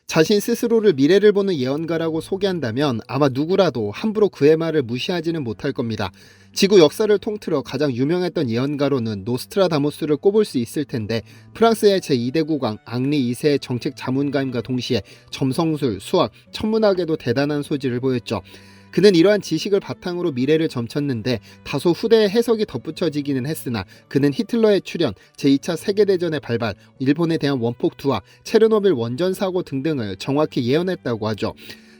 자신 스스로를 미래를 보는 예언가라고 소개한다면 아마 누구라도 함부로 그의 말을 무시하지는 못할 겁니다. 지구 역사를 통틀어 가장 유명했던 예언가로는 노스트라다무스를 꼽을 수 있을 텐데, 프랑스의 제2대 국왕 앙리 2세의 정책 자문가임과 동시에 점성술, 수학, 천문학에도 대단한 소질을 보였죠. 그는 이러한 지식을 바탕으로 미래를 점쳤는데 다소 후대의 해석이 덧붙여지기는 했으나, 그는 히틀러의 출현, 제2차 세계대전의 발발, 일본에 대한 원폭 투하, 체르노빌 원전 사고 등등을 정확히 예언했다고 하죠.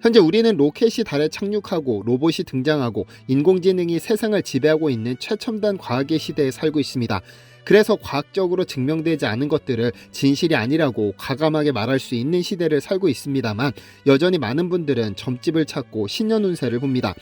현재 우리는 로켓이 달에 착륙하고 로봇이 등장하고 인공지능이 세상을 지배하고 있는 최첨단 과학의 시대에 살고 있습니다. 그래서 과학적으로 증명되지 않은 것들을 진실이 아니라고 과감하게 말할 수 있는 시대를 살고 있습니다만, 여전히 많은 분들은 점집을 찾고 신년운세를 봅니다.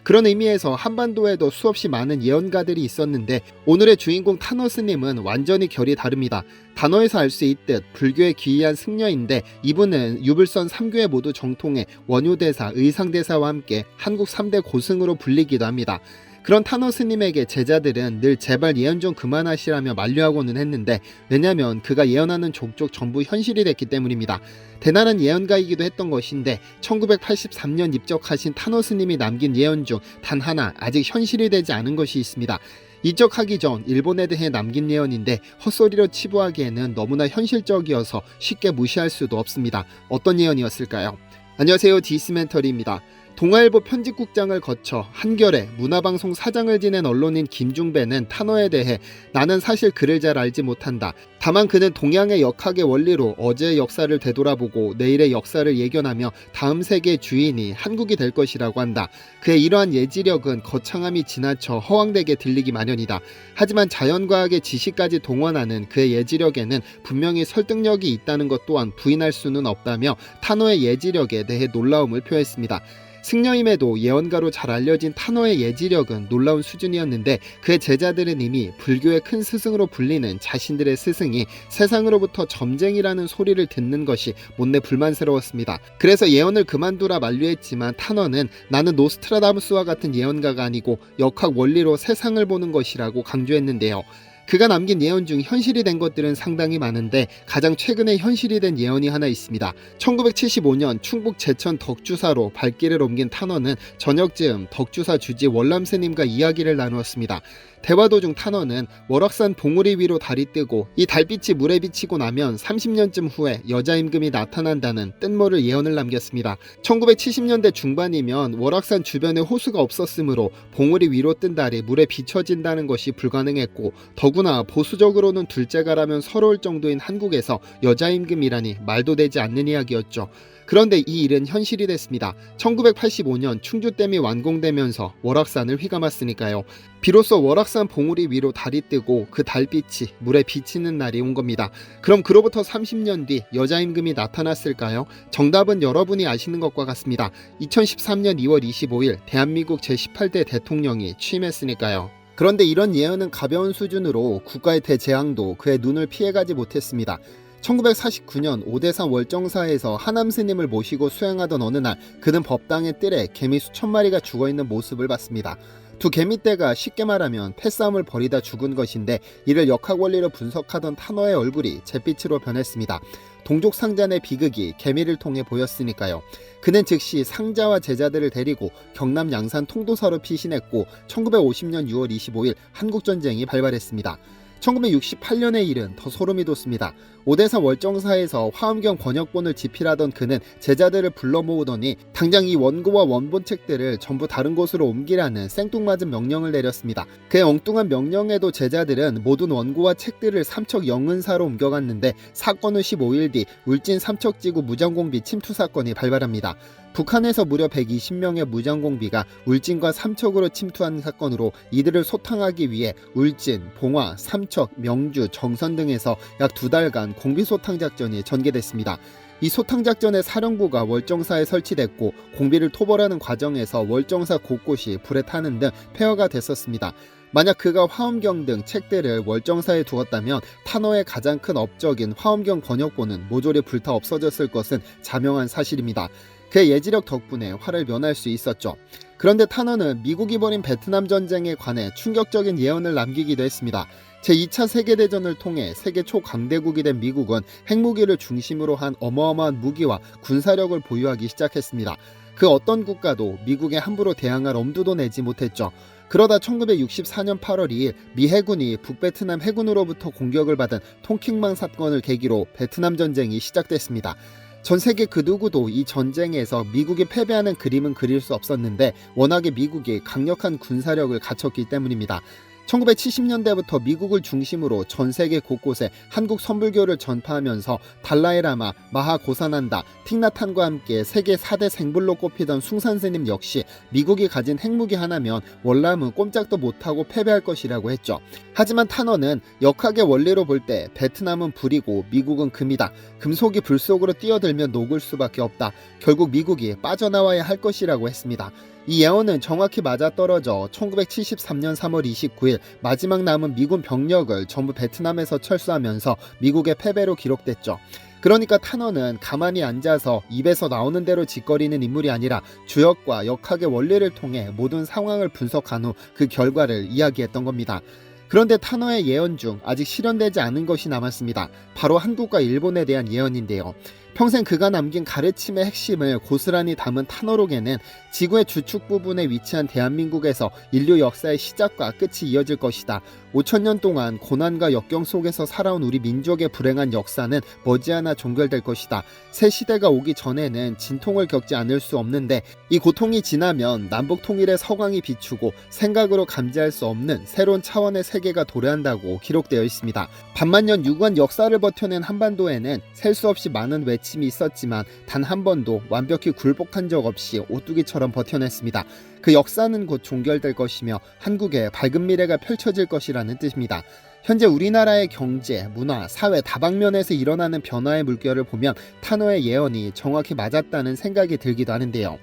그런 의미에서 한반도에도 수없이 많은 예언가들이 있었는데, 오늘의 주인공 타노스님은 완전히 결이 다릅니다. 단어에서 알 수 있듯 불교의 기이한 승려인데, 이분은 유불선 3교에 모두 정통해 원효대사, 의상대사와 함께 한국 3대 고승으로 불리기도 합니다. 그런 타노스님에게 제자들은 늘 제발 예언 좀 그만하시라며 만류하고는 했는데, 왜냐면 그가 예언하는 족족 전부 현실이 됐기 때문입니다. 대단한 예언가이기도 했던 것인데, 1983년 입적하신 타노스님이 남긴 예언 중 단 하나 아직 현실이 되지 않은 것이 있습니다. 입적하기 전 일본에 대해 남긴 예언인데, 헛소리로 치부하기에는 너무나 현실적이어서 쉽게 무시할 수도 없습니다. 어떤 예언이었을까요? 안녕하세요, 디스멘터리입니다. 동아일보 편집국장을 거쳐 한겨레 문화방송 사장을 지낸 언론인 김중배는 탄어에 대해 나는 사실 그를 잘 알지 못한다. 다만 그는 동양의 역학의 원리로 어제의 역사를 되돌아보고 내일의 역사를 예견하며 다음 세계의 주인이 한국이 될 것이라고 한다. 그의 이러한 예지력은 거창함이 지나쳐 허황되게 들리기 마련이다. 하지만 자연과학의 지식까지 동원하는 그의 예지력에는 분명히 설득력이 있다는 것 또한 부인할 수는 없다며 탄어의 예지력에 대해 놀라움을 표했습니다. 승려임에도 예언가로 잘 알려진 타노의 예지력은 놀라운 수준이었는데, 그의 제자들은 이미 불교의 큰 스승으로 불리는 자신들의 스승이 세상으로부터 점쟁이라는 소리를 듣는 것이 못내 불만스러웠습니다. 그래서 예언을 그만두라 만류했지만, 타노는 나는 노스트라다무스와 같은 예언가가 아니고 역학 원리로 세상을 보는 것이라고 강조했는데요. 그가 남긴 예언 중 현실이 된 것들은 상당히 많은데, 가장 최근에 현실이 된 예언이 하나 있습니다. 1975년 충북 제천 덕주사로 발길을 옮긴 탄원은 저녁쯤 덕주사 주지 월남스님과 이야기를 나누었습니다. 대화 도중 탄원은 월악산 봉우리 위로 달이 뜨고 이 달빛이 물에 비치고 나면 30년쯤 후에 여자 임금이 나타난다는 뜬모를 예언을 남겼습니다. 1970년대 중반이면 월악산 주변에 호수가 없었으므로 봉우리 위로 뜬 달이 물에 비춰진다는 것이 불가능했고, 더구나 보수적으로는 둘째가라면 서러울 정도인 한국에서 여자 임금이라니 말도 되지 않는 이야기였죠. 그런데 이 일은 현실이 됐습니다. 1985년 충주댐이 완공되면서 월악산을 휘감았으니까요. 비로소 월악산 봉우리 위로 달이 뜨고 그 달빛이 물에 비치는 날이 온 겁니다. 그럼 그로부터 30년 뒤 여자 임금이 나타났을까요? 정답은 여러분이 아시는 것과 같습니다. 2013년 2월 25일 대한민국 제18대 대통령이 취임했으니까요. 그런데 이런 예언은 가벼운 수준으로 국가의 대재앙도 그의 눈을 피해가지 못했습니다. 1949년 오대산 월정사에서 하남 스님을 모시고 수행하던 어느 날, 그는 법당의 뜰에 개미 수천 마리가 죽어있는 모습을 봤습니다. 두 개미떼가 쉽게 말하면 패싸움을 벌이다 죽은 것인데, 이를 역학 원리로 분석하던 탄어의 얼굴이 잿빛으로 변했습니다. 동족 상잔의 비극이 개미를 통해 보였으니까요. 그는 즉시 상자와 제자들을 데리고 경남 양산 통도사로 피신했고, 1950년 6월 25일 한국전쟁이 발발했습니다. 1968년의 일은 더 소름이 돋습니다. 오대산 월정사에서 화엄경 번역본을 집필하던 그는 제자들을 불러 모으더니 당장 이 원고와 원본 책들을 전부 다른 곳으로 옮기라는 생뚱맞은 명령을 내렸습니다. 그의 엉뚱한 명령에도 제자들은 모든 원고와 책들을 삼척 영은사로 옮겨갔는데, 사건 후 15일 뒤 울진 삼척지구 무장공비 침투 사건이 발발합니다. 북한에서 무려 120명의 무장공비가 울진과 삼척으로 침투한 사건으로 이들을 소탕하기 위해 울진, 봉화, 삼척, 명주, 정선 등에서 약 2달간 공비소탕작전이 전개됐습니다. 이 소탕작전의 사령부가 월정사에 설치됐고, 공비를 토벌하는 과정에서 월정사 곳곳이 불에 타는 등 폐허가 됐었습니다. 만약 그가 화엄경 등 책들을 월정사에 두었다면 탄어의 가장 큰 업적인 화엄경 번역본은 모조리 불타 없어졌을 것은 자명한 사실입니다. 그의 예지력 덕분에 화를 면할 수 있었죠. 그런데 탄어는 미국이 벌인 베트남 전쟁에 관해 충격적인 예언을 남기기도 했습니다. 제2차 세계대전을 통해 세계 초강대국이 된 미국은 핵무기를 중심으로 한 어마어마한 무기와 군사력을 보유하기 시작했습니다. 그 어떤 국가도 미국에 함부로 대항할 엄두도 내지 못했죠. 그러다 1964년 8월 2일 미 해군이 북베트남 해군으로부터 공격을 받은 tonkin 사건을 계기로 베트남 전쟁이 시작됐습니다. 전 세계 그 누구도 이 전쟁에서 미국이 패배하는 그림은 그릴 수 없었는데 워낙에 미국이 강력한 군사력을 갖췄기 때문입니다. 1970년대부터 미국을 중심으로 전 세계 곳곳에 한국 선불교를 전파하면서 달라이라마, 마하고사난다, 틱나탄과 함께 세계 4대 생불로 꼽히던 숭산스님 역시 미국이 가진 핵무기 하나면 월남은 꼼짝도 못하고 패배할 것이라고 했죠. 하지만 탄원은 역학의 원리로 볼 때 베트남은 불이고 미국은 금이다. 금속이 불 속으로 뛰어들면 녹을 수밖에 없다. 결국 미국이 빠져나와야 할 것이라고 했습니다. 이 예언은 정확히 맞아떨어져 1973년 3월 29일 마지막 남은 미군 병력을 전부 베트남에서 철수하면서 미국의 패배로 기록됐죠. 그러니까 탄원은 가만히 앉아서 입에서 나오는 대로 짓거리는 인물이 아니라 주역과 역학의 원리를 통해 모든 상황을 분석한 후 그 결과를 이야기했던 겁니다. 그런데 탄원의 예언 중 아직 실현되지 않은 것이 남았습니다. 바로 한국과 일본에 대한 예언인데요. 평생 그가 남긴 가르침의 핵심을 고스란히 담은 탄어록에는 지구의 주축 부분에 위치한 대한민국에서 인류 역사의 시작과 끝이 이어질 것이다. 5천년 동안 고난과 역경 속에서 살아온 우리 민족의 불행한 역사는 머지않아 종결될 것이다. 새 시대가 오기 전에는 진통을 겪지 않을 수 없는데 이 고통이 지나면 남북 통일의 서광이 비추고 생각으로 감지할 수 없는 새로운 차원의 세계가 도래한다고 기록되어 있습니다. 반만년 유구한 역사를 버텨낸 한반도에는 셀 수 없이 많은 외침이 있었지만 단 한 번도 완벽히 굴복한 적 없이 오뚜기처럼 버텨냈습니다. 그 역사는 곧 종결될 것이며 한국의 밝은 미래가 펼쳐질 것이라는 뜻입니다. 현재 우리나라의 경제, 문화, 사회 다방면에서 일어나는 변화의 물결을 보면 탄어의 예언이 정확히 맞았다는 생각이 들기도 하는데요.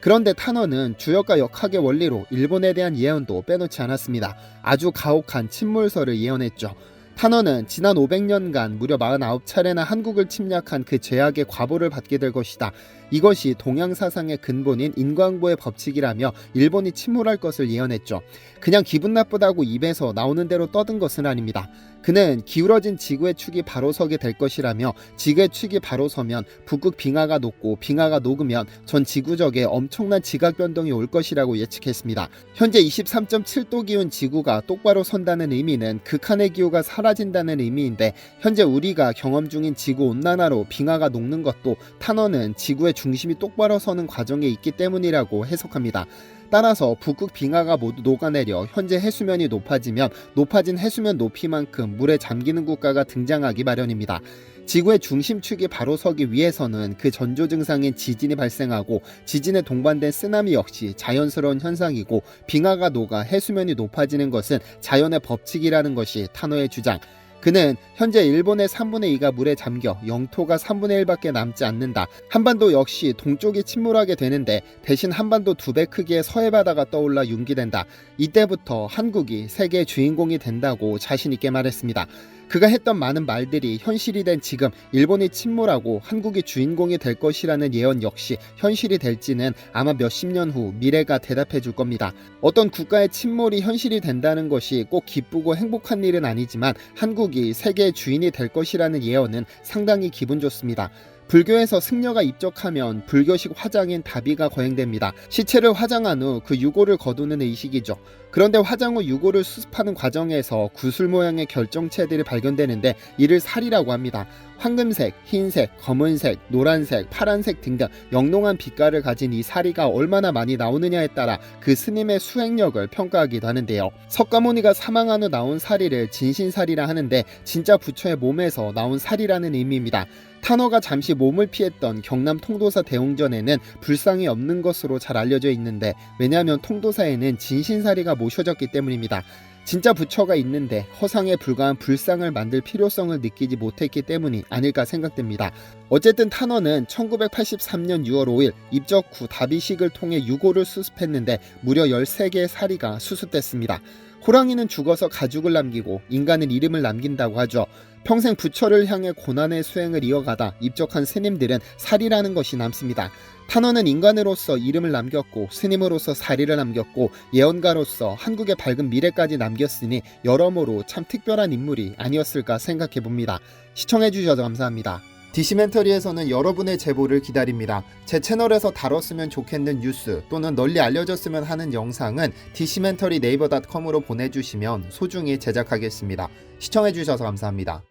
그런데 탄원은 주역과 역학의 원리로 일본에 대한 예언도 빼놓지 않았습니다. 아주 가혹한 침몰설을 예언했죠. 탄원은 지난 500년간 무려 49차례나 한국을 침략한 그 죄악의 과보를 받게 될 것이다. 이것이 동양사상의 근본인 인과응보의 법칙이라며 일본이 침몰할 것을 예언했죠. 그냥 기분 나쁘다고 입에서 나오는 대로 떠든 것은 아닙니다. 그는 기울어진 지구의 축이 바로 서게 될 것이라며 지구의 축이 바로 서면 북극 빙하가 녹고 빙하가 녹으면 전 지구적에 엄청난 지각 변동이 올 것이라고 예측했습니다. 현재 23.7도 기온 지구가 똑바로 선다는 의미는 극한의 기후가 사라진다는 의미인데 현재 우리가 경험 중인 지구 온난화로 빙하가 녹는 것도 탄원은 지구의 중심이 똑바로 서는 과정에 있기 때문이라고 해석합니다. 따라서 북극 빙하가 모두 녹아내려 현재 해수면이 높아지면 높아진 해수면 높이만큼 물에 잠기는 국가가 등장하기 마련입니다. 지구의 중심축이 바로 서기 위해서는 그 전조 증상인 지진이 발생하고 지진에 동반된 쓰나미 역시 자연스러운 현상이고 빙하가 녹아 해수면이 높아지는 것은 자연의 법칙이라는 것이 탄호의 주장. 그는 현재 일본의 3분의 2가 물에 잠겨 영토가 3분의 1밖에 남지 않는다. 한반도 역시 동쪽이 침몰하게 되는데 대신 한반도 2배 크기의 서해바다가 떠올라 융기된다. 이때부터 한국이 세계의 주인공이 된다고 자신 있게 말했습니다. 그가 했던 많은 말들이 현실이 된 지금 일본이 침몰하고 한국이 주인공이 될 것이라는 예언 역시 현실이 될지는 아마 몇십 년 후 미래가 대답해 줄 겁니다. 어떤 국가의 침몰이 현실이 된다는 것이 꼭 기쁘고 행복한 일은 아니지만 한국이 세계의 주인이 될 것이라는 예언은 상당히 기분 좋습니다. 불교에서 승려가 입적하면 불교식 화장인 다비가 거행됩니다. 시체를 화장한 후 그 유골을 거두는 의식이죠. 그런데 화장 후 유골을 수습하는 과정에서 구슬 모양의 결정체들이 발견되는데 이를 살이라고 합니다. 황금색, 흰색, 검은색, 노란색, 파란색 등등 영롱한 빛깔을 가진 이 사리가 얼마나 많이 나오느냐에 따라 그 스님의 수행력을 평가하기도 하는데요. 석가모니가 사망한 후 나온 사리를 진신사리라 하는데 진짜 부처의 몸에서 나온 사리라는 의미입니다. 탄허가 잠시 몸을 피했던 경남 통도사 대웅전에는 불상이 없는 것으로 잘 알려져 있는데 왜냐하면 통도사에는 진신사리가 모셔졌기 때문입니다. 진짜 부처가 있는데 허상에 불과한 불상을 만들 필요성을 느끼지 못했기 때문이 아닐까 생각됩니다. 어쨌든 탄허는 1983년 6월 5일 입적 후 다비식을 통해 유골을 수습했는데 무려 13개의 사리가 수습됐습니다. 호랑이는 죽어서 가죽을 남기고 인간은 이름을 남긴다고 하죠. 평생 부처를 향해 고난의 수행을 이어가다 입적한 스님들은 살이라는 것이 남습니다. 탄원은 인간으로서 이름을 남겼고 스님으로서 사리를 남겼고 예언가로서 한국의 밝은 미래까지 남겼으니 여러모로 참 특별한 인물이 아니었을까 생각해봅니다. 시청해주셔서 감사합니다. 디시멘터리에서는 여러분의 제보를 기다립니다. 제 채널에서 다뤘으면 좋겠는 뉴스 또는 널리 알려졌으면 하는 영상은 디시멘터리 네이버.com으로 보내주시면 소중히 제작하겠습니다. 시청해주셔서 감사합니다.